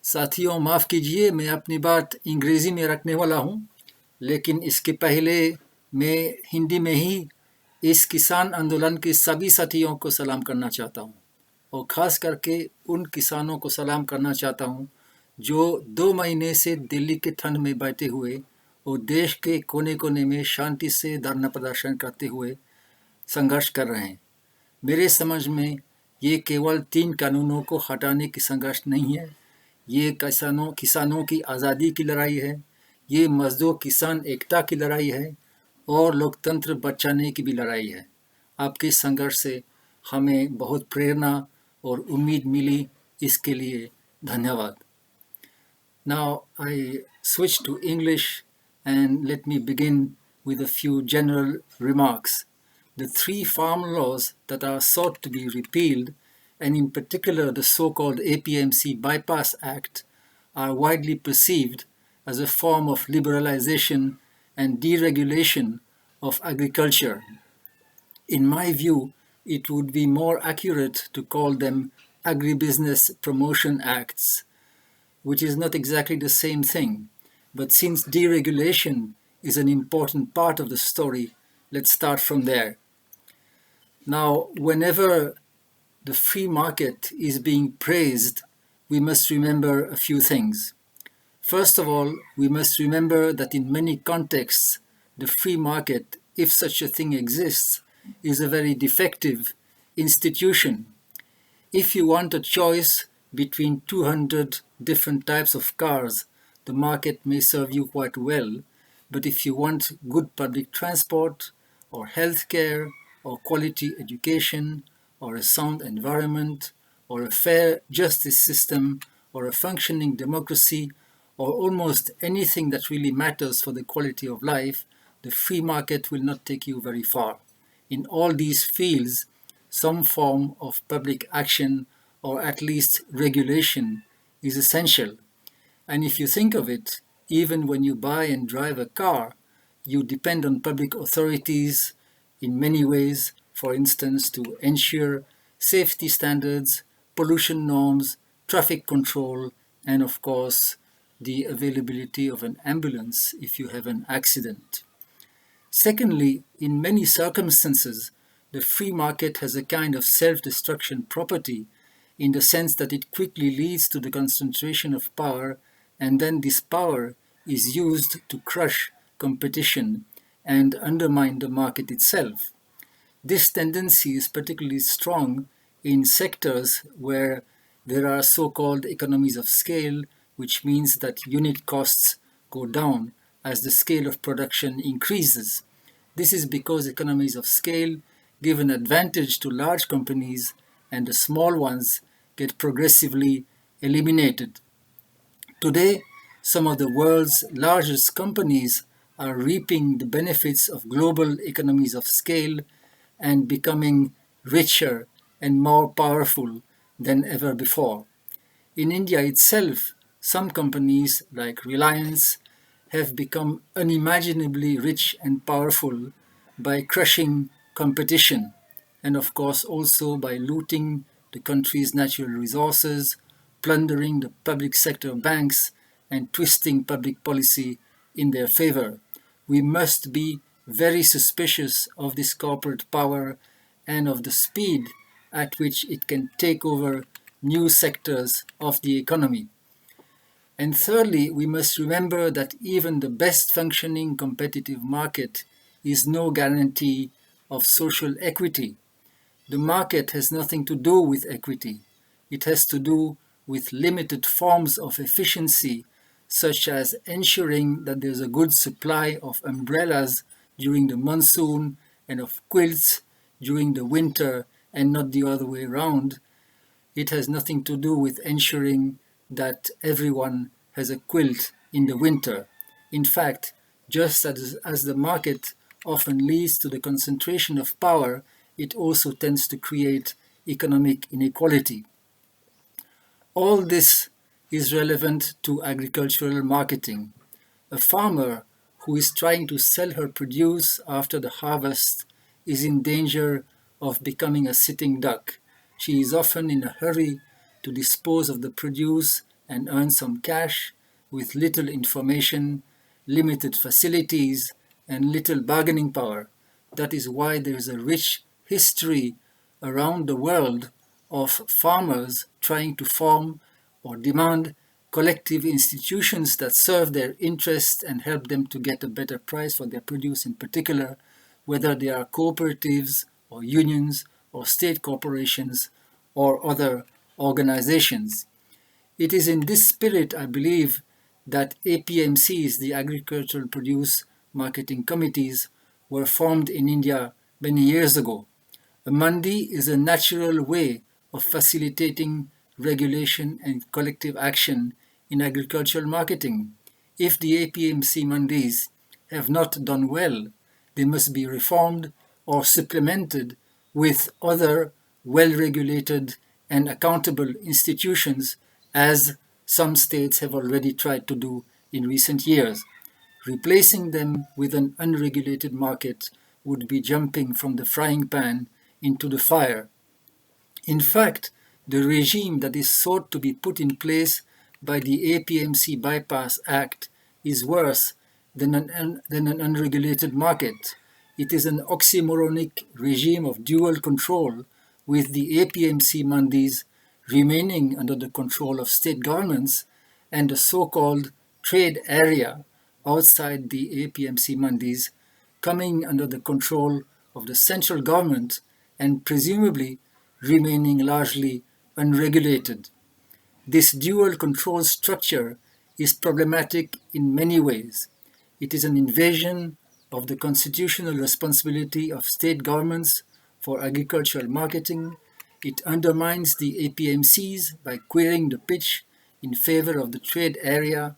साथियों माफ़ कीजिए, मैं अपनी बात अंग्रेज़ी में रखने वाला हूँ, लेकिन इसके पहले मैं हिंदी में ही इस किसान आंदोलन के सभी साथियों को सलाम करना चाहता हूँ और ख़ास करके उन किसानों को सलाम करना चाहता हूँ जो 2 महीने से दिल्ली के ठंड में बैठे हुए और देश के कोने-कोने में शांति से धरना प्रदर्शन करते हुए संघर्ष कर रहे हैं। मेरे समझ में ये केवल 3 कानूनों को हटाने की संघर्ष नहीं है, ये किसानों की आज़ादी की लड़ाई है, ये मजदूर किसान एकता की लड़ाई है और लोकतंत्र बचाने की भी लड़ाई है। आपके संघर्ष से हमें बहुत प्रेरणा और उम्मीद मिली, इसके लिए धन्यवाद। Now I switch to English and let me begin with a few general remarks. The 3 farm laws that are sought to be repealed, and in particular the so-called APMC Bypass Act, are widely perceived as a form of liberalization and deregulation of agriculture. In my view, it would be more accurate to call them agribusiness promotion acts, which is not exactly the same thing. But since deregulation is an important part of the story, let's start from there. Now, whenever the free market is being praised, we must remember a few things. First of all, we must remember that in many contexts, the free market, if such a thing exists, is a very defective institution. If you want a choice between 200 different types of cars, the market may serve you quite well. But if you want good public transport, or healthcare, or quality education, or a sound environment, or a fair justice system, or a functioning democracy, or almost anything that really matters for the quality of life, the free market will not take you very far. In all these fields, some form of public action or at least regulation is essential. And if you think of it, even when you buy and drive a car, you depend on public authorities in many ways, for instance, to ensure safety standards, pollution norms, traffic control, and of course, the availability of an ambulance if you have an accident. Secondly, in many circumstances, the free market has a kind of self-destruction property in the sense that it quickly leads to the concentration of power, and then this power is used to crush competition and undermine the market itself. This tendency is particularly strong in sectors where there are so-called economies of scale, which means that unit costs go down as the scale of production increases. This is because economies of scale give an advantage to large companies and the small ones get progressively eliminated. Today, some of the world's largest companies are reaping the benefits of global economies of scale and becoming richer and more powerful than ever before. In India itself, some companies like Reliance have become unimaginably rich and powerful by crushing competition and of course also by looting the country's natural resources, plundering the public sector banks, and twisting public policy in their favor. We must be very suspicious of this corporate power and of the speed at which it can take over new sectors of the economy. And thirdly, we must remember that even the best functioning competitive market is no guarantee of social equity. The market has nothing to do with equity. It has to do with limited forms of efficiency, such as ensuring that there's a good supply of umbrellas during the monsoon and of quilts during the winter and not the other way around. It has nothing to do with ensuring that everyone has a quilt in the winter. In fact, just as the market often leads to the concentration of power, it also tends to create economic inequality. All this is relevant to agricultural marketing. A farmer who is trying to sell her produce after the harvest is in danger of becoming a sitting duck. She is often in a hurry to dispose of the produce and earn some cash with little information, limited facilities, and little bargaining power. That is why there is a rich history around the world of farmers trying to form or demand collective institutions that serve their interests and help them to get a better price for their produce in particular, whether they are cooperatives or unions or state corporations or other organizations. It is in this spirit, I believe, that APMCs, the Agricultural Produce Marketing Committees, were formed in India many years ago. A mandi is a natural way of facilitating regulation and collective action in agricultural marketing. If the APMC mandis have not done well, they must be reformed or supplemented with other well-regulated and accountable institutions, as some states have already tried to do in recent years. Replacing them with an unregulated market would be jumping from the frying pan into the fire. In fact, the regime that is sought to be put in place by the APMC Bypass Act is worse than an unregulated market. It is an oxymoronic regime of dual control, with the APMC mandis remaining under the control of state governments and a so-called trade area outside the APMC mandis coming under the control of the central government and presumably remaining largely unregulated. This dual control structure is problematic in many ways. It is an invasion of the constitutional responsibility of state governments for agricultural marketing. It undermines the APMCs by queering the pitch in favor of the trade area.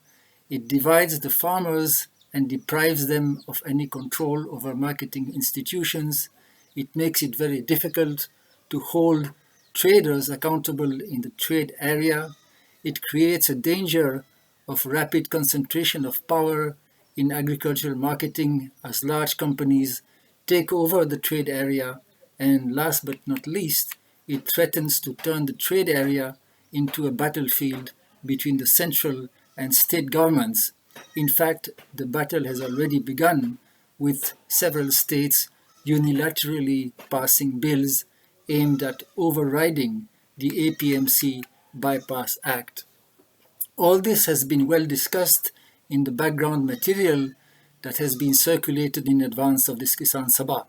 It divides the farmers and deprives them of any control over marketing institutions. It makes it very difficult to hold traders accountable in the trade area. It creates a danger of rapid concentration of power in agricultural marketing as large companies take over the trade area. And last but not least, it threatens to turn the trade area into a battlefield between the central and state governments. In fact, the battle has already begun, with several states unilaterally passing bills aimed at overriding the APMC Bypass Act. All this has been well discussed in the background material that has been circulated in advance of this Kisan Sabha.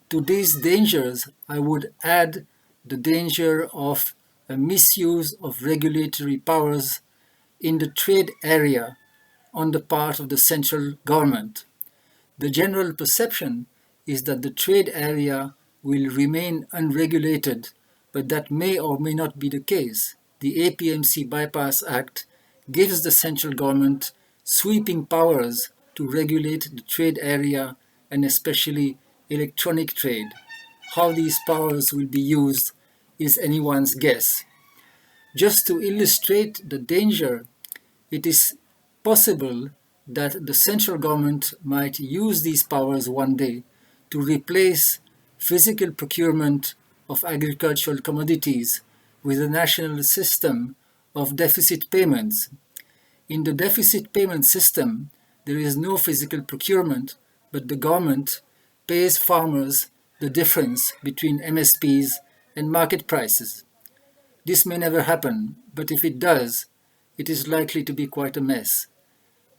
To these dangers, I would add the danger of a misuse of regulatory powers in the trade area on the part of the central government. The general perception is that the trade area will remain unregulated, but that may or may not be the case. The APMC Bypass Act gives the central government sweeping powers to regulate the trade area and especially electronic trade. How these powers will be used is anyone's guess. Just to illustrate the danger, it is possible that the central government might use these powers one day to replace physical procurement of agricultural commodities with a national system of deficit payments. In the deficit payment system, there is no physical procurement, but the government pays farmers the difference between MSPs and market prices. This may never happen, but if it does, it is likely to be quite a mess.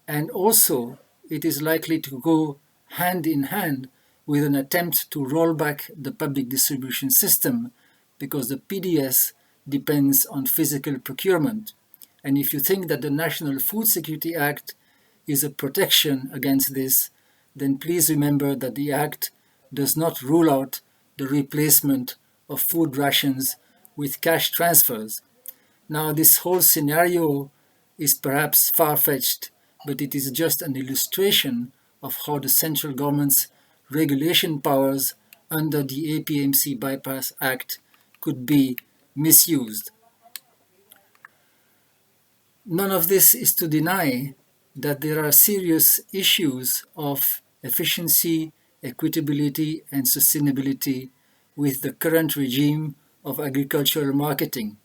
And also, it is likely to go hand in hand with an attempt to roll back the public distribution system, because the PDS depends on physical procurement. And if you think that the National Food Security Act is a protection against this, then please remember that the Act does not rule out the replacement of food rations with cash transfers. Now, this whole scenario is perhaps far-fetched, but it is just an illustration of how the central government's regulation powers under the APMC Bypass Act could be misused. None of this is to deny that there are serious issues of efficiency, equitability, and sustainability with the current regime of agricultural marketing.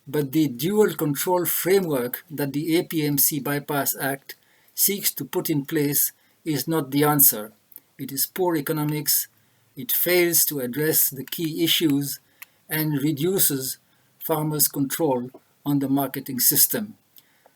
but the dual control framework that the APMC Bypass Act seeks to put in place is not the answer. It is poor economics, it fails to address the key issues, and reduces farmers' control on the marketing system.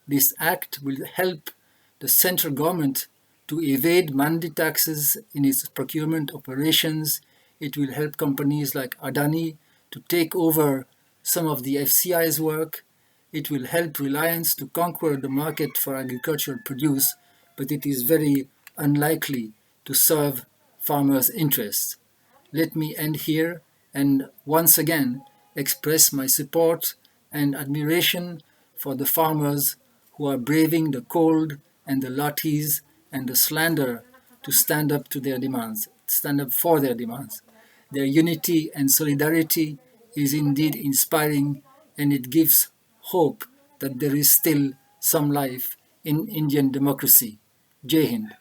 This act will help the central government to evade mandi taxes in its procurement operations. It will help companies like Adani to take over some of the FCI's work. It will help Reliance to conquer the market for agricultural produce, but it is very unlikely to serve farmers' interests. Let me end here and once again express my support and admiration for the farmers who are braving the cold and the lathis and the slander to stand up to their demands, stand up for their demands. Their unity and solidarity is indeed inspiring, and it gives hope that there is still some life in Indian democracy. Jai Hind.